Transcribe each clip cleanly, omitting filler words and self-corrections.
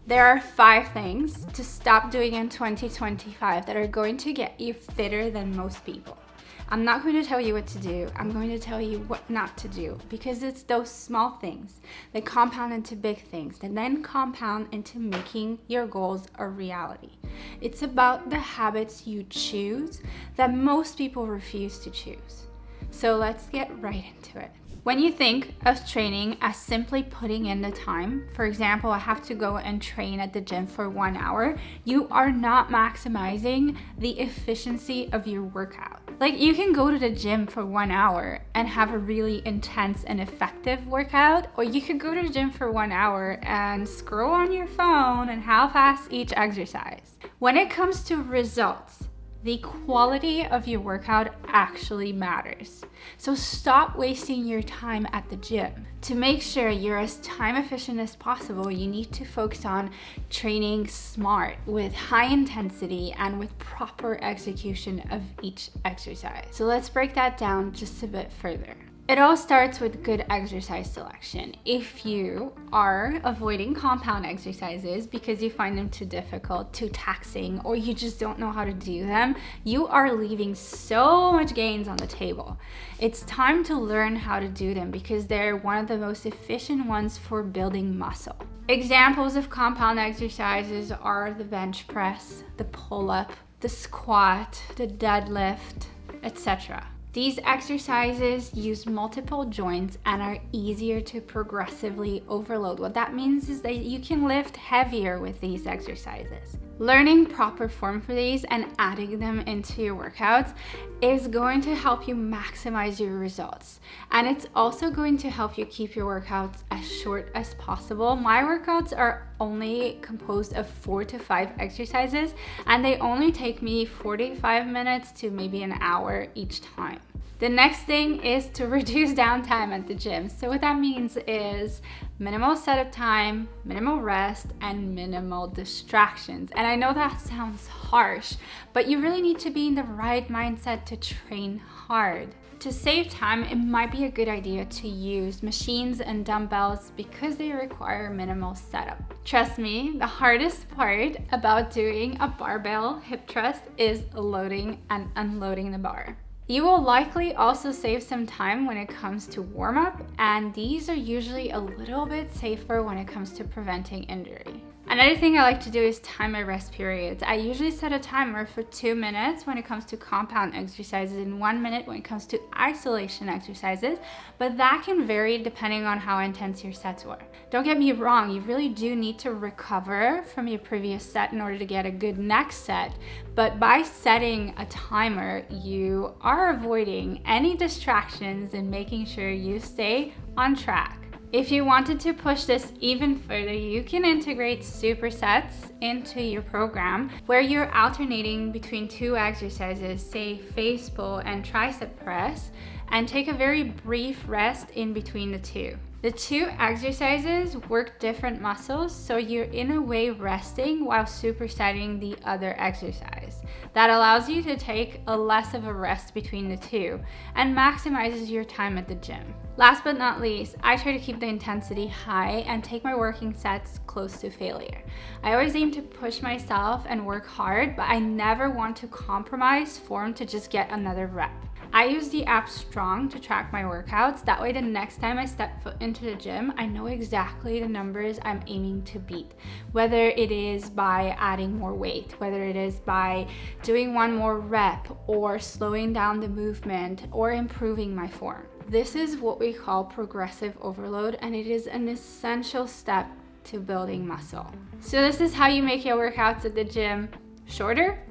There are 5 things to stop doing in 2025 that are going to get you fitter than most people. I'm not going to tell you what to do. I'm going to tell you what not to do, because it's those small things that compound into big things that then compound into making your goals a reality. It's about the habits you choose that most people refuse to choose. So let's get right into it. When you think of training as simply putting in the time, for example, I have to go and train at the gym for 1 hour, you are not maximizing the efficiency of your workout. Like, you can go to the gym for 1 hour and have a really intense and effective workout, or you could go to the gym for 1 hour and scroll on your phone and half-ass each exercise. When it comes to results, the quality of your workout actually matters. So stop wasting your time at the gym. To make sure you're as time efficient as possible, you need to focus on training smart, with high intensity and with proper execution of each exercise. So let's break that down just a bit further. It all starts with good exercise selection. If you are avoiding compound exercises because you find them too difficult, too taxing, or you just don't know how to do them, you are leaving so much gains on the table. It's time to learn how to do them because they're one of the most efficient ones for building muscle. Examples of compound exercises are the bench press, the pull-up, the squat, the deadlift, etc. These exercises use multiple joints and are easier to progressively overload. What that means is that you can lift heavier with these exercises. Learning proper form for these and adding them into your workouts is going to help you maximize your results. And it's also going to help you keep your workouts as short as possible. My workouts are only composed of 4 to 5 exercises, and they only take me 45 minutes to maybe an hour each time. The next thing is to reduce downtime at the gym. So what that means is minimal setup time, minimal rest, and minimal distractions. And I know that sounds harsh, but you really need to be in the right mindset to train hard. To save time, it might be a good idea to use machines and dumbbells because they require minimal setup. Trust me, the hardest part about doing a barbell hip thrust is loading and unloading the bar. You will likely also save some time when it comes to warm-up, and these are usually a little bit safer when it comes to preventing injury. Another thing I like to do is time my rest periods. I usually set a timer for 2 minutes when it comes to compound exercises and 1 minute when it comes to isolation exercises, but that can vary depending on how intense your sets were. Don't get me wrong, you really do need to recover from your previous set in order to get a good next set, but by setting a timer, you are avoiding any distractions and making sure you stay on track. If you wanted to push this even further, you can integrate supersets into your program where you're alternating between 2 exercises, say face pull and tricep press, and take a very brief rest in between the 2. The 2 exercises work different muscles, so you're in a way resting while supersetting the other exercise. That allows you to take a less of a rest between the 2 and maximizes your time at the gym. Last but not least, I try to keep the intensity high and take my working sets close to failure. I always aim to push myself and work hard, but I never want to compromise form to just get another rep. I use the app Strong to track my workouts. That way the next time I step foot into the gym, I know exactly the numbers I'm aiming to beat. Whether it is by adding more weight, whether it is by doing 1 more rep, or slowing down the movement, or improving my form. This is what we call progressive overload, and it is an essential step to building muscle. So this is how you make your workouts at the gym shorter,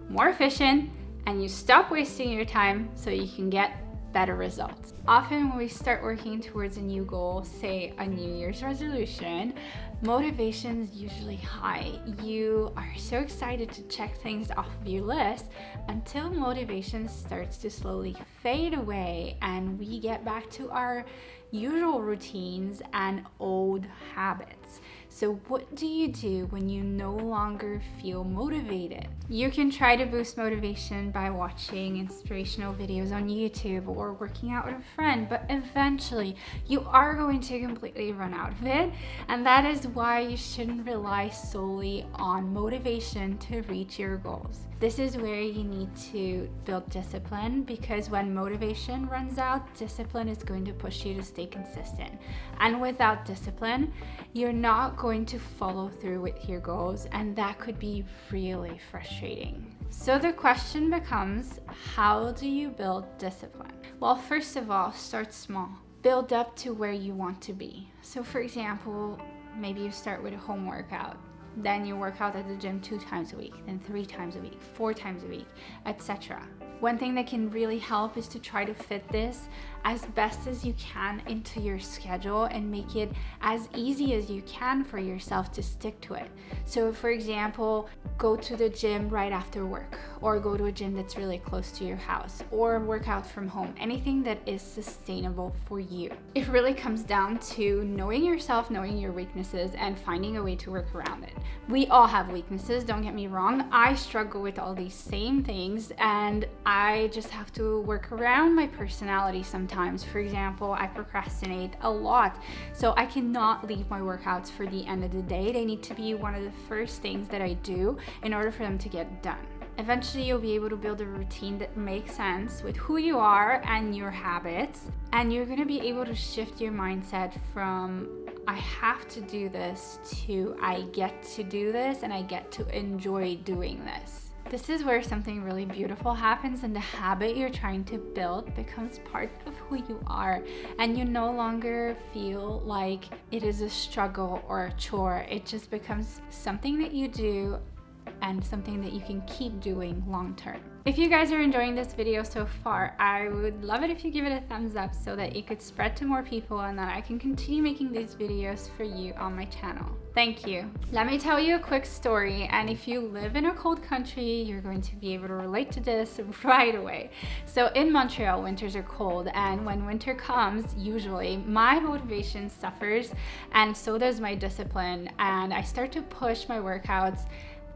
more efficient, and you stop wasting your time so you can get better results. Often when we start working towards a new goal, say a New Year's resolution, motivation is usually high. You are so excited to check things off of your list until motivation starts to slowly fade away and we get back to our usual routines and old habits. So what do you do when you no longer feel motivated? You can try to boost motivation by watching inspirational videos on YouTube or working out with a friend, but eventually you are going to completely run out of it. And that is why you shouldn't rely solely on motivation to reach your goals. This is where you need to build discipline, because when motivation runs out, discipline is going to push you to stay consistent. And without discipline, you're not going to follow through with your goals, and that could be really frustrating. So the question becomes, how do you build discipline? Well, first of all, start small. Build up to where you want to be. So for example, maybe you start with a home workout. Then you work out at the gym 2 times a week, then 3 times a week, 4 times a week, etc. One thing that can really help is to try to fit this as best as you can into your schedule and make it as easy as you can for yourself to stick to it. So for example, go to the gym right after work, or go to a gym that's really close to your house, or work out from home, anything that is sustainable for you. It really comes down to knowing yourself, knowing your weaknesses, and finding a way to work around it. We all have weaknesses, don't get me wrong. I struggle with all these same things, and I just have to work around my personality sometimes. For example, I procrastinate a lot, so I cannot leave my workouts for the end of the day. They need to be one of the first things that I do in order for them to get done. Eventually, you'll be able to build a routine that makes sense with who you are and your habits, and you're going to be able to shift your mindset from I have to do this to I get to do this and I get to enjoy doing this. This is where something really beautiful happens, and the habit you're trying to build becomes part of who you are, and you no longer feel like it is a struggle or a chore. It just becomes something that you do and something that you can keep doing long term. If you guys are enjoying this video so far, I would love it if you give it a thumbs up so that it could spread to more people and that I can continue making these videos for you on my channel. Thank you. Let me tell you a quick story, and if you live in a cold country, you're going to be able to relate to this right away. So in Montreal, winters are cold, and when winter comes, usually my motivation suffers, and so does my discipline, and I start to push my workouts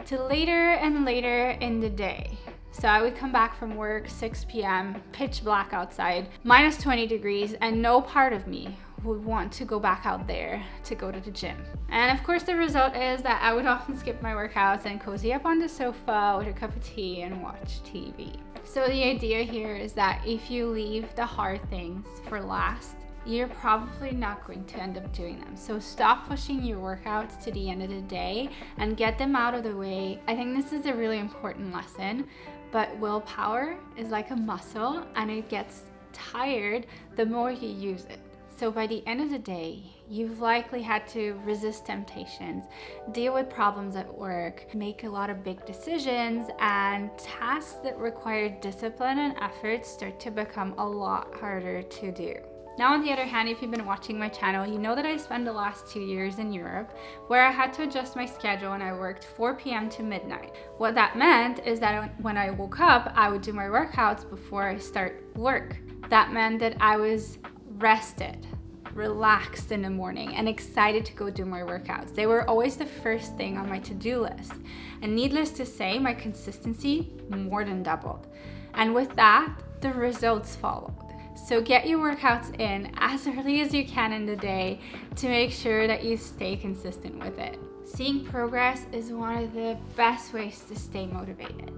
to later and later in the day. So I would come back from work 6 p.m., pitch black outside, minus 20 degrees, and no part of me would want to go back out there to go to the gym. And of course the result is that I would often skip my workouts and cozy up on the sofa with a cup of tea and watch TV. So the idea here is that if you leave the hard things for last, you're probably not going to end up doing them. So stop pushing your workouts to the end of the day and get them out of the way. I think this is a really important lesson, but willpower is like a muscle, and it gets tired the more you use it. So by the end of the day, you've likely had to resist temptations, deal with problems at work, make a lot of big decisions, and tasks that require discipline and effort start to become a lot harder to do. Now, on the other hand, if you've been watching my channel, you know that I spent the last 2 years in Europe where I had to adjust my schedule and I worked 4 p.m. to midnight. What that meant is that when I woke up, I would do my workouts before I start work. That meant that I was rested, relaxed in the morning, and excited to go do my workouts. They were always the first thing on my to-do list. And needless to say, my consistency more than doubled. And with that, the results followed. So get your workouts in as early as you can in the day to make sure that you stay consistent with it. Seeing progress is one of the best ways to stay motivated.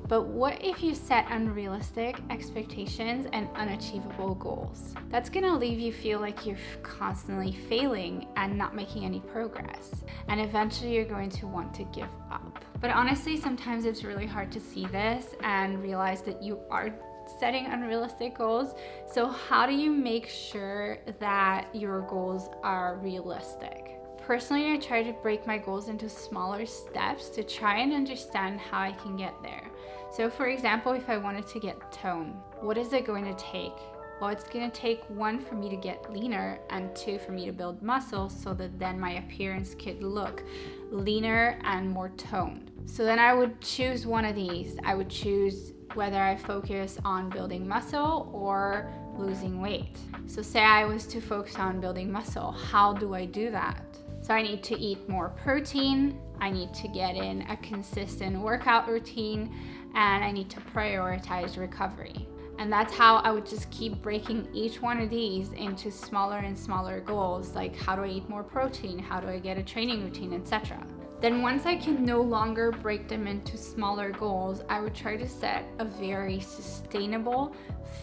But what if you set unrealistic expectations and unachievable goals? That's gonna leave you feel like you're constantly failing and not making any progress. And eventually you're going to want to give up. But honestly, sometimes it's really hard to see this and realize that you are setting unrealistic goals. So how do you make sure that your goals are realistic? Personally, I try to break my goals into smaller steps to try and understand how I can get there. So for example, if I wanted to get tone, what is it going to take? Well, it's going to take 1 for me to get leaner and 2 for me to build muscle so that then my appearance could look leaner and more toned. So then I would choose one of these. I would choose whether I focus on building muscle or losing weight. So say I was to focus on building muscle, how do I do that? So I need to eat more protein, I need to get in a consistent workout routine, and I need to prioritize recovery. And that's how I would just keep breaking each one of these into smaller and smaller goals, like how do I eat more protein, how do I get a training routine, etc. Then once I can no longer break them into smaller goals, I would try to set a very sustainable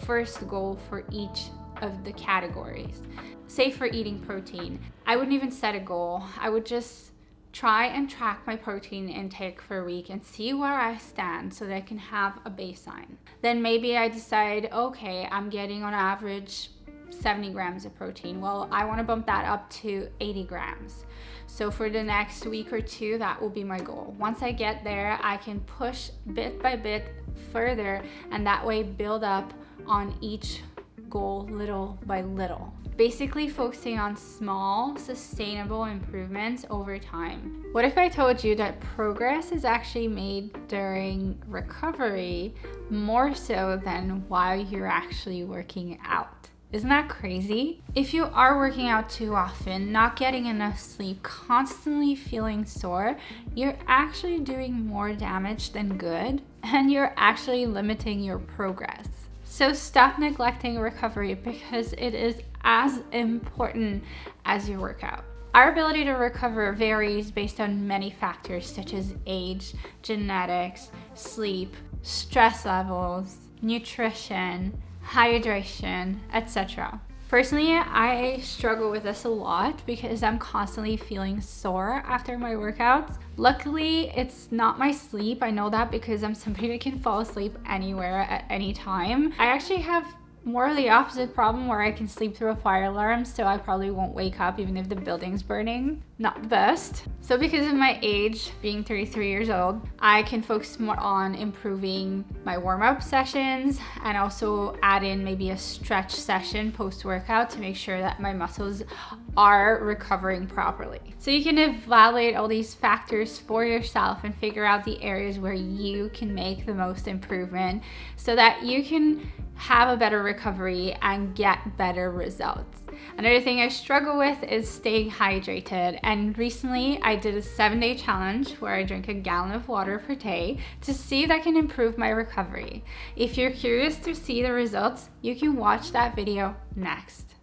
first goal for each of the categories. Say for eating protein, I wouldn't even set a goal. I would just try and track my protein intake for a week and see where I stand so that I can have a baseline. Then maybe I decide, okay, I'm getting on average 70 grams of protein. Well, I want to bump that up to 80 grams. So for the next week or two, that will be my goal. Once I get there, I can push bit by bit further, and that way build up on each goal little by little. Basically focusing on small, sustainable improvements over time. What if I told you that progress is actually made during recovery more so than while you're actually working out? Isn't that crazy? If you are working out too often, not getting enough sleep, constantly feeling sore, you're actually doing more damage than good, and you're actually limiting your progress. So stop neglecting recovery because it is as important as your workout. Our ability to recover varies based on many factors such as age, genetics, sleep, stress levels, nutrition, hydration, etc. Personally, I struggle with this a lot because I'm constantly feeling sore after my workouts. Luckily, it's not my sleep. I know that because I'm somebody that can fall asleep anywhere at any time. I actually have more of the opposite problem where I can sleep through a fire alarm, so I probably won't wake up even if the building's burning. Not the best. So because of my age, being 33 years old, I can focus more on improving my warm-up sessions and also add in maybe a stretch session post-workout to make sure that my muscles are recovering properly. So you can evaluate all these factors for yourself and figure out the areas where you can make the most improvement so that you can have a better recovery and get better results. Another thing I struggle with is staying hydrated, and recently I did a 7-day challenge where I drink a gallon of water per day to see if that can improve my recovery. If you're curious to see the results, you can watch that video next.